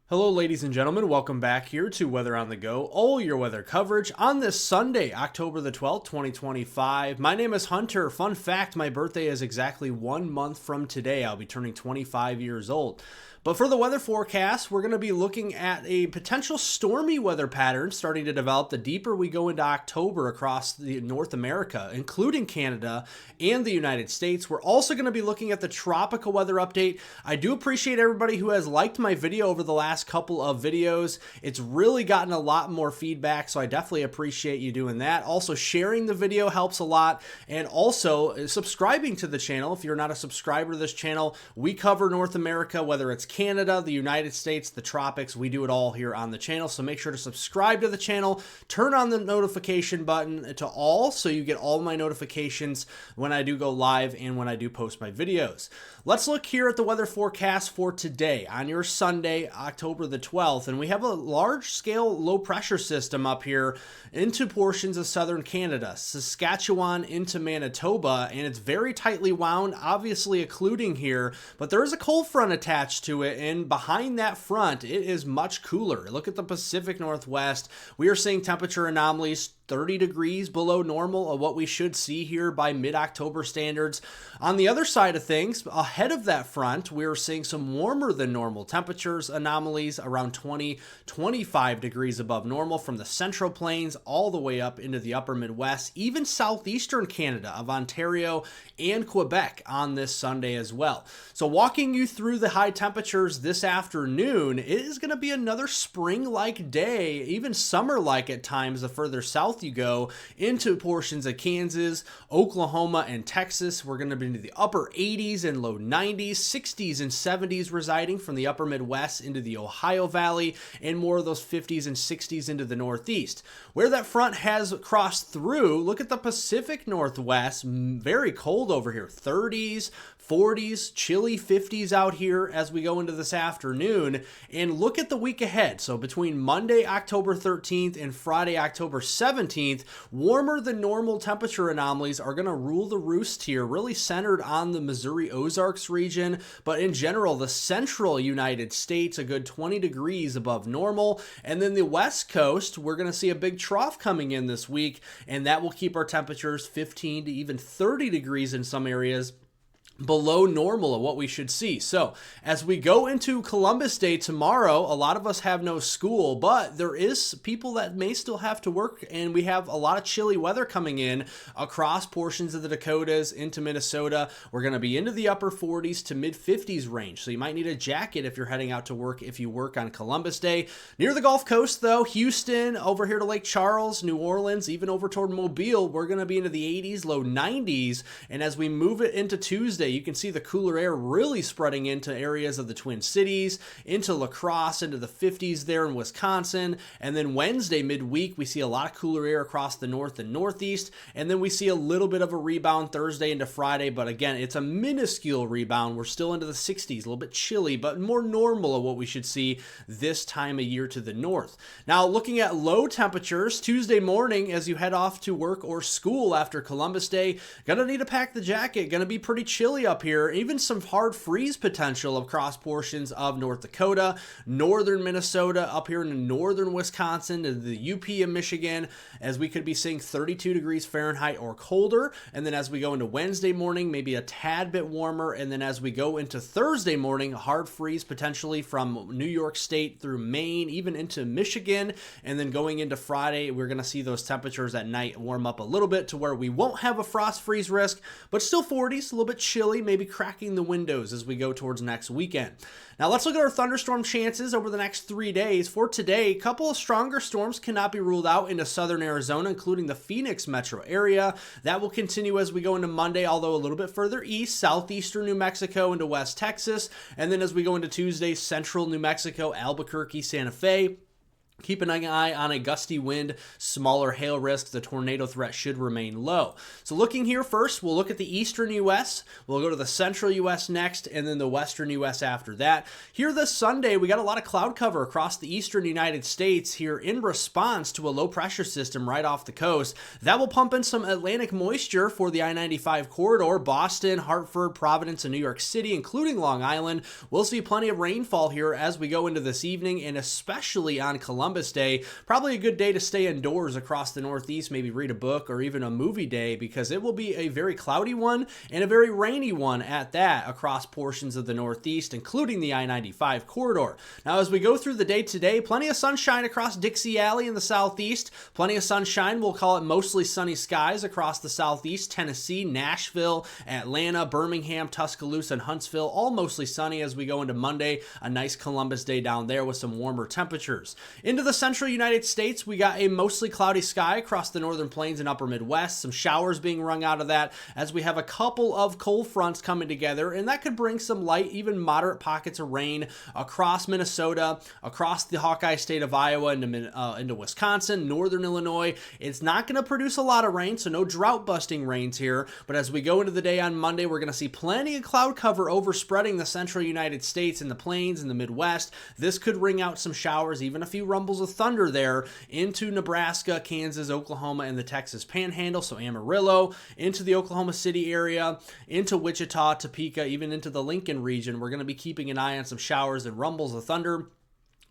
Hello, ladies and gentlemen. Welcome back here to Weather on the Go, all your weather coverage on this Sunday, October the 12th, 2025. My name is Hunter. Fun fact, my birthday is exactly 1 month from today. I'll be turning 25 years old. But for the weather forecast, we're going to be looking at a potential stormy weather pattern starting to develop the deeper we go into October across the North America, including Canada and the United States. We're also going to be looking at the tropical weather update. I do appreciate everybody who has liked my video over the last couple of videos. It's really gotten a lot more feedback, so I definitely appreciate you doing that. Also, sharing the video helps a lot, and also subscribing to the channel. If you're not a subscriber to this channel, we cover North America, whether it's Canada, the United States, the tropics. We do it all here on the channel, so make sure to subscribe to the channel. Turn on the notification button to all so you get all my notifications when I do go live and when I do post my videos. Let's look here at the weather forecast for today on your Sunday, October the 12th, and we have a large-scale low-pressure system up here into portions of southern Canada, Saskatchewan into Manitoba, and it's very tightly wound, obviously occluding here, but there is a cold front attached to it, and behind that front, it is much cooler. Look at the Pacific Northwest. We are seeing temperature anomalies 30 degrees below normal of what we should see here by mid-October standards. On the other side of things, ahead of that front, we're seeing some warmer than normal temperatures anomalies around 25 degrees above normal from the Central Plains all the way up into the upper Midwest, even southeastern Canada of Ontario and Quebec on this Sunday as well. So walking you through the high temperatures this afternoon, it is going to be another spring-like day, even summer-like at times the further south you go into portions of Kansas, Oklahoma, and Texas. We're going to be into the upper 80s and low 90s, 60s and 70s residing from the upper Midwest into the Ohio Valley, and more of those 50s and 60s into the Northeast. Where that front has crossed through, look at the Pacific Northwest, very cold over here, 30s, 40s, chilly 50s out here as we go into this afternoon. And look at the week ahead. So between Monday, October 13th and Friday, October 17th, warmer than normal temperature anomalies are going to rule the roost here, really centered on the Missouri Ozarks region, but in general, the central United States, a good 20 degrees above normal. And then the West Coast, we're going to see a big trough coming in this week, and that will keep our temperatures 15 to even 30 degrees in some areas below normal of what we should see. So as we go into Columbus Day tomorrow, a lot of us have no school, but there is people that may still have to work, and we have a lot of chilly weather coming in across portions of the Dakotas into Minnesota. We're going to be into the upper 40s to mid 50s range, so you might need a jacket if you're heading out to work if you work on Columbus Day. Near the Gulf Coast though, Houston, over here to Lake Charles, New Orleans, even over toward Mobile, we're going to be into the 80s, low 90s, and as we move it into Tuesday, you can see the cooler air really spreading into areas of the Twin Cities, into La Crosse, into the 50s there in Wisconsin. And then Wednesday, midweek, we see a lot of cooler air across the north and northeast. And then we see a little bit of a rebound Thursday into Friday. But again, it's a minuscule rebound. We're still into the 60s, a little bit chilly, but more normal of what we should see this time of year to the north. Now, looking at low temperatures, Tuesday morning as you head off to work or school after Columbus Day, gonna need to pack the jacket, gonna be pretty chilly up here, even some hard freeze potential across portions of North Dakota, northern Minnesota, up here in northern Wisconsin, to the UP of Michigan, as we could be seeing 32 degrees Fahrenheit or colder. And then as we go into Wednesday morning, maybe a tad bit warmer. And then as we go into Thursday morning, hard freeze potentially from New York State through Maine, even into Michigan. And then going into Friday, we're going to see those temperatures at night warm up a little bit to where we won't have a frost freeze risk, but still 40s, a little bit chilly, maybe cracking the windows as we go towards next weekend. Now let's look at our thunderstorm chances over the next 3 days. For today, a couple of stronger storms cannot be ruled out into southern Arizona, including the Phoenix metro area. That will continue as we go into Monday, although a little bit further east, southeastern New Mexico into West Texas. And then as we go into Tuesday, central New Mexico, Albuquerque, Santa Fe. Keep an eye on a gusty wind, smaller hail risk. The tornado threat should remain low. So looking here first, we'll look at the eastern U.S., we'll go to the central U.S. next, and then the western U.S. after that. Here this Sunday, we got a lot of cloud cover across the eastern United States here in response to a low pressure system right off the coast. That will pump in some Atlantic moisture for the I-95 corridor. Boston, Hartford, Providence, and New York City, including Long Island. We'll see plenty of rainfall here as we go into this evening, and especially on Columbus Day. Probably a good day to stay indoors across the Northeast, maybe read a book or even a movie day, because it will be a very cloudy one and a very rainy one at that across portions of the Northeast, including the I-95 corridor. Now, as we go through the day today, plenty of sunshine across Dixie Alley in the Southeast. Plenty of sunshine. We'll call it mostly sunny skies across the Southeast, Tennessee, Nashville, Atlanta, Birmingham, Tuscaloosa, and Huntsville. All mostly sunny as we go into Monday. A nice Columbus Day down there with some warmer temperatures. Into the central United States, we got a mostly cloudy sky across the northern plains and upper Midwest. Some showers being wrung out of that as we have a couple of cold fronts coming together, and that could bring some light, even moderate pockets of rain across Minnesota, across the Hawkeye state of Iowa, into Wisconsin, northern Illinois. It's not going to produce a lot of rain, so no drought-busting rains here, but as we go into the day on Monday, we're going to see plenty of cloud cover overspreading the central United States and the plains and the Midwest. This could ring out some showers, even a few rumbles of thunder there into Nebraska, Kansas, Oklahoma, and the Texas Panhandle, so Amarillo, into the Oklahoma City area, into Wichita, Topeka, even into the Lincoln region. We're going to be keeping an eye on some showers and rumbles of thunder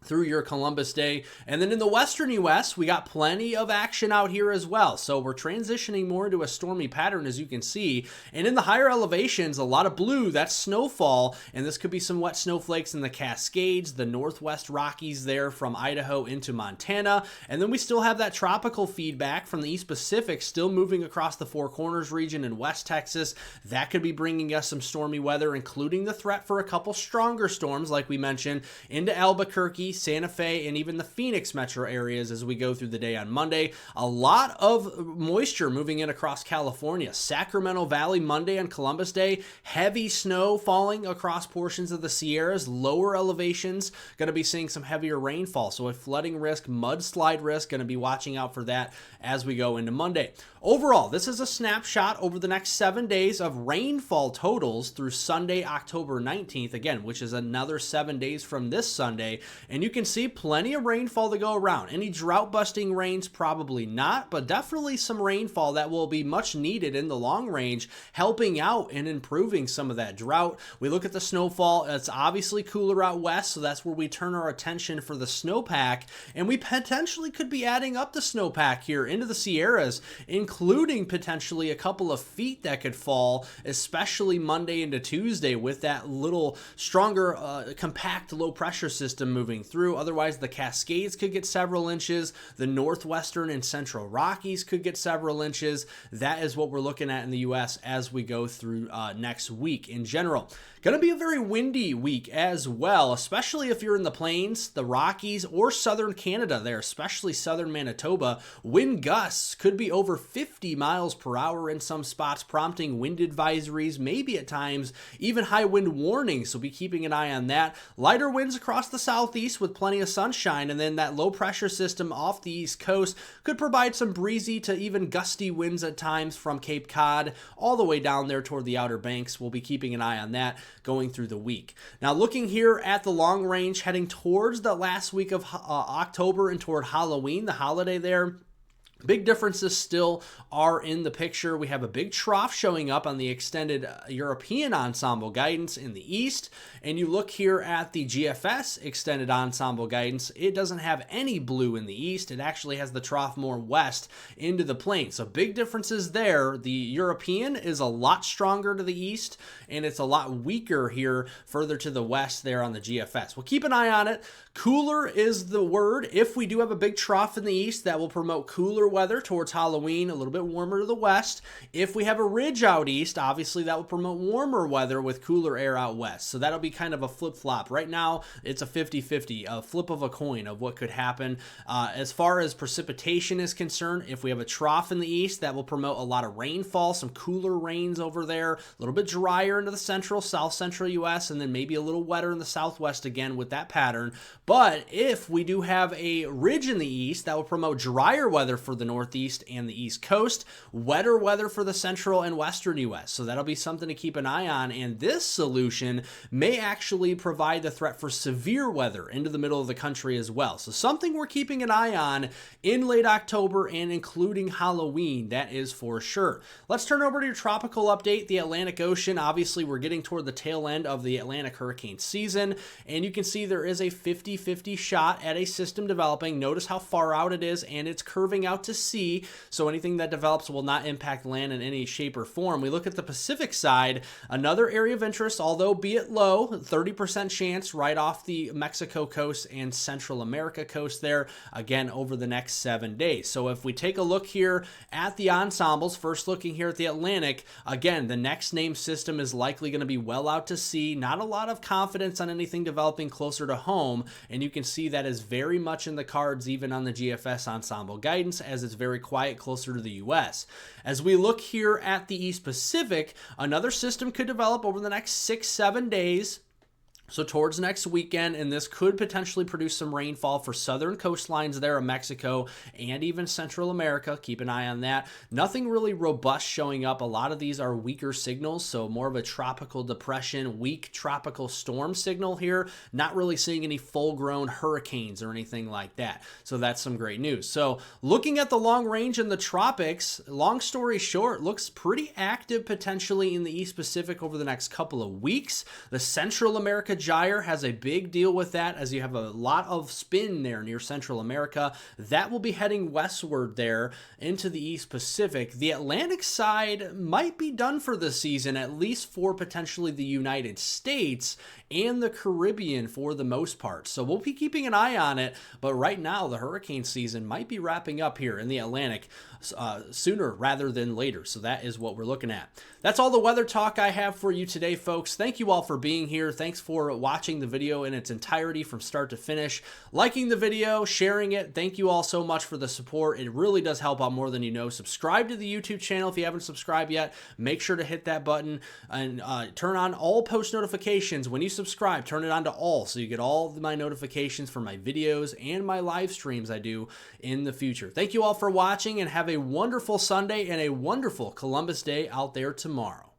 through your Columbus Day. And then in the western U.S., we got plenty of action out here as well. So we're transitioning more into a stormy pattern, as you can see. And in the higher elevations, a lot of blue, that's snowfall. And this could be some wet snowflakes in the Cascades, the Northwest Rockies there from Idaho into Montana. And then we still have that tropical feedback from the East Pacific still moving across the Four Corners region in West Texas. That could be bringing us some stormy weather, including the threat for a couple stronger storms, like we mentioned, into Albuquerque, Santa Fe, and even the Phoenix metro areas as we go through the day on Monday. A lot of moisture moving in across California. Sacramento Valley Monday on Columbus Day. Heavy snow falling across portions of the Sierras. Lower elevations going to be seeing some heavier rainfall. So a flooding risk, mudslide risk, going to be watching out for that as we go into Monday. Overall, this is a snapshot over the next 7 days of rainfall totals through Sunday, October 19th, again, which is another 7 days from this Sunday. And you can see plenty of rainfall to go around. Any drought-busting rains? Probably not, but definitely some rainfall that will be much needed in the long range, helping out and improving some of that drought. We look at the snowfall. It's obviously cooler out west, so that's where we turn our attention for the snowpack, and we potentially could be adding up the snowpack here into the Sierras, including potentially a couple of feet that could fall, especially Monday into Tuesday with that little stronger, compact low-pressure system moving through. Otherwise, the Cascades could get several inches. The northwestern and central Rockies could get several inches. That is what we're looking at in the U.S. as we go through next week in general. Going to be a very windy week as well, especially if you're in the plains, the Rockies, or southern Canada there, especially southern Manitoba. Wind gusts could be over 50 miles per hour in some spots, prompting wind advisories, maybe at times even high wind warnings, so be keeping an eye on that. Lighter winds across the southeast with plenty of sunshine, and then that low pressure system off the east coast could provide some breezy to even gusty winds at times from Cape Cod all the way down there toward the Outer Banks. We'll be keeping an eye on that going through the week. Now, looking here at the long range, heading towards the last week of October and toward Halloween, the holiday there. Big differences still are in the picture. We have a big trough showing up on the extended European ensemble guidance in the east. And you look here at the GFS extended ensemble guidance, it doesn't have any blue in the east. It actually has the trough more west into the plain. So big differences there. The European is a lot stronger to the east, and it's a lot weaker here further to the west there on the GFS. We'll keep an eye on it. Cooler is the word. If we do have a big trough in the east, that will promote cooler weather towards Halloween, a little bit warmer to the west. If we have a ridge out east, obviously that will promote warmer weather with cooler air out west. So that'll be kind of a flip-flop. Right now, it's a 50-50, a flip of a coin of what could happen. As far as precipitation is concerned, if we have a trough in the east, that will promote a lot of rainfall, some cooler rains over there, a little bit drier into the central, south central U.S., and then maybe a little wetter in the southwest again with that pattern. But if we do have a ridge in the east, that will promote drier weather for the northeast and the east coast, wetter weather for the central and western U.S. So that'll be something to keep an eye on. And this solution may actually provide the threat for severe weather into the middle of the country as well. So something we're keeping an eye on in late October and including Halloween, that is for sure. Let's turn over to your tropical update. The Atlantic Ocean, obviously we're getting toward the tail end of the Atlantic hurricane season, and you can see there is a 50-50 shot at a system developing. Notice how far out it is, and it's curving out to sea, so anything that develops will not impact land in any shape or form. We look at the Pacific side, another area of interest, although be it low, 30% chance right off the Mexico coast and Central America coast there, again, over the next 7 days. So if we take a look here at the ensembles, first looking here at the Atlantic, again, the next named system is likely going to be well out to sea. Not a lot of confidence on anything developing closer to home, and you can see that is very much in the cards even on the GFS ensemble guidance, as it's very quiet closer to the U.S. As we look here at the East Pacific, another system could develop over the next 6-7 days. So towards next weekend, and this could potentially produce some rainfall for southern coastlines there of Mexico and even Central America. Keep an eye on that. Nothing really robust showing up. A lot of these are weaker signals, so more of a tropical depression, weak tropical storm signal here. Not really seeing any full-grown hurricanes or anything like that. So that's some great news. So looking at the long range in the tropics, long story short, looks pretty active potentially in the East Pacific over the next couple of weeks. The Central America gyre has a big deal with that, as you have a lot of spin there near Central America. That will be heading westward there into the East Pacific. The Atlantic side might be done for the season, at least for potentially the United States and the Caribbean for the most part. So we'll be keeping an eye on it, but right now the hurricane season might be wrapping up here in the Atlantic sooner rather than later. So that is what we're looking at. That's all the weather talk I have for you today, folks. Thank you all for being here. Thanks for watching the video in its entirety from start to finish, liking the video, sharing it. Thank you all so much for the support. It really does help out more than you know. Subscribe to the YouTube channel if you haven't subscribed yet. Make sure to hit that button and turn on all post notifications. When you subscribe, turn it on to all so you get all of my notifications for my videos and my live streams I do in the future. Thank you all for watching, and have a wonderful Sunday and a wonderful Columbus Day out there tomorrow.